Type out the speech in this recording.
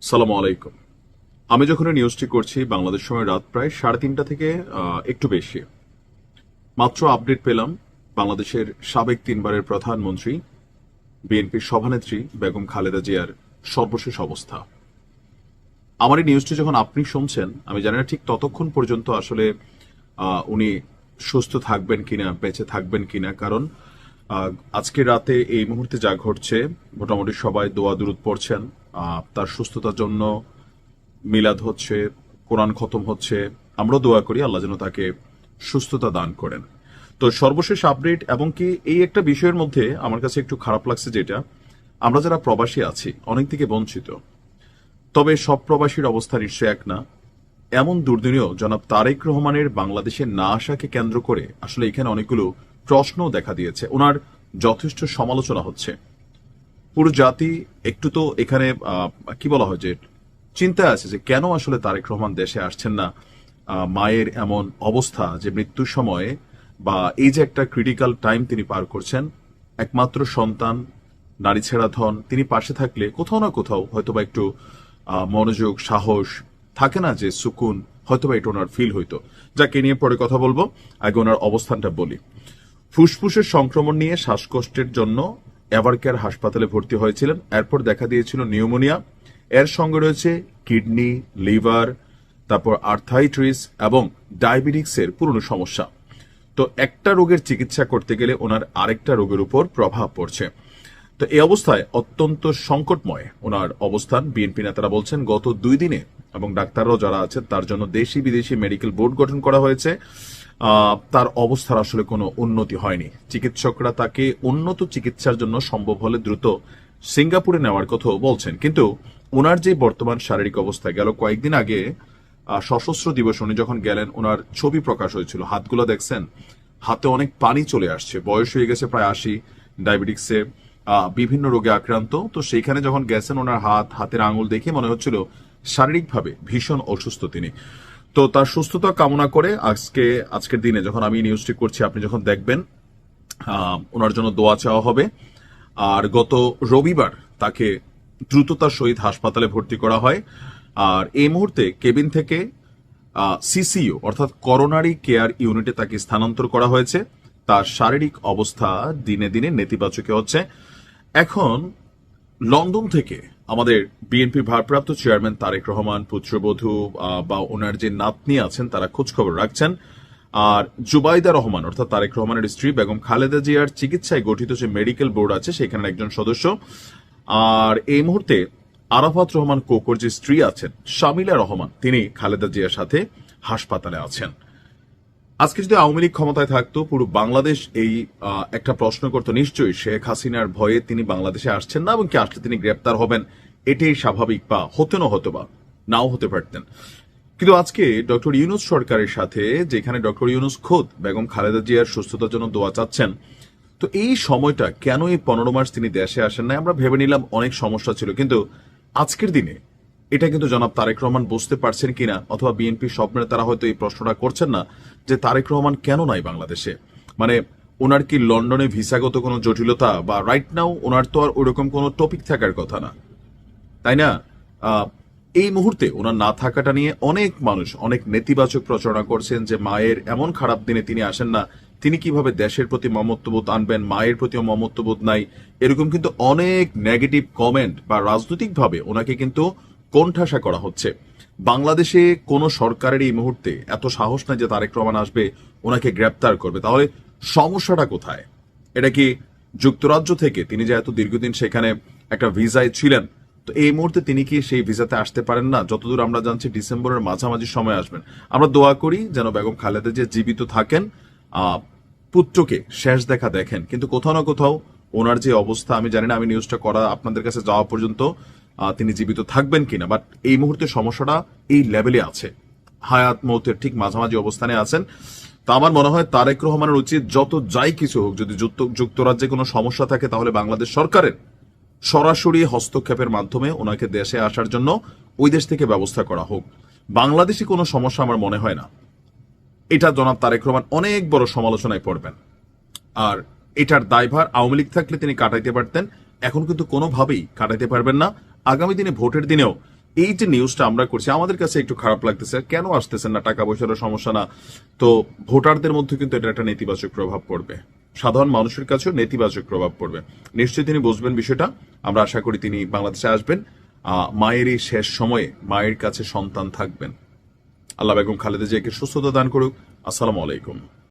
সালাম আলাইকুম। আমি যখন এই নিউজটি করছি বাংলাদেশ সময় রাত প্রায় 3:30 থেকে একটু বেশি মাত্র আপডেট পেলাম বাংলাদেশের সাবেক 3বারের প্রধানমন্ত্রী বিএনপির সভানেত্রী বেগম খালেদা জিয়ার সর্বশেষ অবস্থা। আমার এই নিউজটি যখন আপনি শুনছেন আমি জানি না ঠিক ততক্ষণ পর্যন্ত আসলে উনি সুস্থ থাকবেন কিনা, বেঁচে থাকবেন কিনা, কারণ আজকে রাতে এই মুহূর্তে যা ঘটছে মোটামুটি সবাই দোয়া দুরুদ পড়ছেন তার সুস্থতার জন্য। মিলাদ হচ্ছে, কোরআন খতম হচ্ছে, আমরাও দোয়া করি আল্লাহ যেন তাকে সুস্থতা দান করেন। তো সর্বশেষ আপডেট, এবং কি এই একটা বিষয়ের মধ্যে আমার কাছে একটু খারাপ লাগছে, যেটা আমরা যারা প্রবাসী আছি অনেক দিকে বঞ্চিত, তবে সব প্রবাসীর অবস্থা নিশ্চয় এক না। এমন দুর্দিনেও জনাব তারেক রহমানের বাংলাদেশে না আসাকে কেন্দ্র করে আসলে এখানে অনেকগুলো প্রশ্ন দেখা দিয়েছে, ওনার যথেষ্ট সমালোচনা হচ্ছে। পুরো জাতি একটু তো এখানে কি বলা হয় যে চিন্তায় আছে যে কেন আসলে তারেক রহমান দেশে আসছেন না। মায়ের এমন অবস্থা যে মৃত্যুর সময়ে বা এই যে একটা ক্রিটিক্যাল টাইম তিনি পার করছেন, একমাত্র সন্তান, নারী ছেড়া ধন, তিনি পাশে থাকলে কোথাও না কোথাও হয়তোবা একটু মনোযোগ, সাহস থাকে না, যে সুকুন হয়তোবা এটা ওনার ফিল হইতো। যাকে নিয়ে পরে কথা বলবো, আগে ওনার অবস্থানটা বলি। ফুসফুসের সংক্রমণ নিয়ে শ্বাসকষ্টের জন্য এভারকেয়ার হাসপাতালে ভর্তি হয়েছিলেন। এরপর দেখা দিয়েছিল নিউমোনিয়া, এর সঙ্গে রয়েছে কিডনি, লিভার, তারপর আর্থাইট্রিস এবং ডায়াবেটিক্সের পুরনো সমস্যা। তো একটা রোগের চিকিৎসা করতে গেলে ওনার আরেকটা রোগের উপর প্রভাব পড়ছে। তো এই অবস্থায় অত্যন্ত সংকটময় ওনার অবস্থান। বিএনপি নেতারা বলছেন গত 2 দিনে, এবং ডাক্তাররাও যারা আছেন তার জন্য দেশি বিদেশি মেডিকেল বোর্ড গঠন করা হয়েছে, তার অবস্থার আসলে কোনো উন্নতি হয়নি। চিকিৎসকরা তাকে উন্নত চিকিৎসার জন্য সম্ভব হলে দ্রুত সিঙ্গাপুরে নেওয়ার কথাও বলছেন। কিন্তু ওনার যে বর্তমান শারীরিক অবস্থা, গেল কয়েকদিন আগে সশস্ত্র দিবস উনি যখন গেলেন, ওনার ছবি প্রকাশ হয়েছিল, হাতগুলো দেখছেন, হাতে অনেক পানি চলে আসছে, বয়স হয়ে গেছে প্রায় 80, ডায়াবেটিক্সে বিভিন্ন রোগে আক্রান্ত। তো সেইখানে যখন গেছেন ওনার হাতের আঙুল দেখে মনে হচ্ছিল শারীরিকভাবে ভীষণ অসুস্থ তিনি। তো তার সুস্থতা কামনা করে আজকের দিনে যখন আমি নিউজটি করছি, আপনি যখন দেখবেন ওনার জন্য দোয়া চাওয়া হবে। আর গত রবিবার তাকে দ্রুততার সহিত হাসপাতালে ভর্তি করা হয়। আর এই মুহূর্তে কেবিন থেকে সিসিইউ অর্থাৎ করোনারি কেয়ার ইউনিটে তাকে স্থানান্তর করা হয়েছে। তার শারীরিক অবস্থা দিনে দিনে নেতিবাচক হচ্ছে। এখন লন্ডন থেকে আমাদের বিএনপির ভারপ্রাপ্ত চেয়ারম্যান তারেক রহমান, পুত্রবধূ বা ওনার যে নাতনি আছেন তারা খোঁজখবর রাখছেন। আর জুবাইদা রহমান অর্থাৎ তারেক রহমানের স্ত্রী বেগম খালেদা জিয়ার চিকিৎসায় গঠিত যে মেডিকেল বোর্ড আছে সেখানে একজন সদস্য। আর এই মুহূর্তে আরাফাত রহমান কোকর যে স্ত্রী আছেন শামিলা রহমান, তিনি খালেদা জিয়ার সাথে হাসপাতালে আছেন। আজকে যদি আওয়ামী লীগ ক্ষমতায় থাকতো, পুরো বাংলাদেশ এই একটা প্রশ্ন করতো নিশ্চয়ই শেখ হাসিনার ভয়ে তিনি বাংলাদেশে আসছেন না, এবং কি আসলে তিনি গ্রেপ্তার হবেন, এটাই স্বাভাবিক, বা হতে না হতো বা নাও হতে পারতেন। কিন্তু আজকে ডক্টর ইউনূস সরকারের সাথে, যেখানে ডক্টর ইউনূস খোদ বেগম খালেদা জিয়ার সুস্থতার জন্য দোয়া চাচ্ছেন, তো এই সময়টা কেন এই 15 মাস তিনি দেশে আসেন না? আমরা ভেবে নিলাম অনেক সমস্যা ছিল, কিন্তু আজকের দিনে এটা কিন্তু জনাব তারেক রহমান বুঝতে পারছেন কিনা, অথবা বিএনপি স্বপ্নের তারা হয়তো এই প্রশ্নটা করছেন না যে তারেক রহমান কেন নাই বাংলাদেশে। মানে ওনার কি লন্ডনে ভিসাগত কোনো জটিলতা, বা রাইট নাও ওনার তো আর ওরকম কোনো টপিক থাকার কথা না, তাই না? এই মুহূর্তে ওনার না থাকাটা নিয়ে অনেক মানুষ অনেক নেতিবাচক প্রচারণা করছেন যে মায়ের এমন খারাপ দিনে তিনি আসেন না, তিনি কিভাবে দেশের প্রতি মমত্ববোধ আনবেন, মায়ের প্রতিও মমত্ববোধ নাই, এরকম কিন্তু অনেক নেগেটিভ কমেন্ট বা রাজনৈতিকভাবে ওনাকে কিন্তু কোণঠাসা করা হচ্ছে। বাংলাদেশে কোন সরকারের এই মুহূর্তে এত সাহস নাই যে তারেক রহমান আসবে ওনাকে গ্রেপ্তার করবে। তাহলে সমস্যাটা কোথায়? এটা কি যুক্তরাজ্য থেকে তিনি যে এত দীর্ঘদিন সেখানে একটা ভিসায় ছিলেন, তো এই মুহূর্তে তিনি কি সেই ভিসাতে আসতে পারেন না? যতদূর আমরা জানছি ডিসেম্বরের মাঝামাঝি সময় আসবেন। আমরা দোয়া করি যেন বেগম খালেদা জিয়া জীবিত থাকেন, পুত্রকে শেষ দেখা দেখেন। কিন্তু কোথাও না কোথাও ওনার যে অবস্থা, আমি জানি না আমি নিউজটা করা আপনাদের কাছে যাওয়া পর্যন্ত তিনি জীবিত থাকবেন কিনা, বাট এই মুহূর্তে সমস্যাটা এই লেভেলে আছে, হায়াত মৌতের ঠিক মাঝামাঝি অবস্থানে আছেন। তা আমার মনে হয় তারেক রহমানের উচিত যত যাই কিছু হোক, যদি যুক্তরাজ্যে কোনো সমস্যা থাকে তাহলে বাংলাদেশ সরকারের সরাসরি হস্তক্ষেপের মাধ্যমে ওনাকে দেশে আসার জন্য ওই দেশ থেকে ব্যবস্থা করা হোক। বাংলাদেশে কোনো সমস্যা আমার মনে হয় না। এটা জনাব তারেক রহমান অনেক বড় সমালোচনায় পড়বেন। আর এটার দায়ভার আওয়ামী লীগ থাকলে তিনি কাটাইতে পারতেন, এখন কিন্তু কোনোভাবেই কাটাইতে পারবেন না। আগামী দিনে ভোটের দিনেও এই যে নিউজটা আমরা করছি আমাদের কাছে একটু খারাপ লাগতেছে, কেন আসতেছেন না, টাকা পয়সার সমস্যা না, তো ভোটারদের মধ্যে কিন্তু এটা একটা নেতিবাচক প্রভাব পড়বে, সাধারণ মানুষের কাছেও নেতিবাচক প্রভাব পড়বে। নিশ্চয়ই তিনি বুঝবেন বিষয়টা, আমরা আশা করি তিনি বাংলাদেশে আসবেন। মায়ের এই শেষ সময়ে মায়ের কাছে সন্তান থাকবেন। আল্লাহ বেগম খালেদা জিয়াকে সুস্থতা দান করুক। আসসালামু আলাইকুম।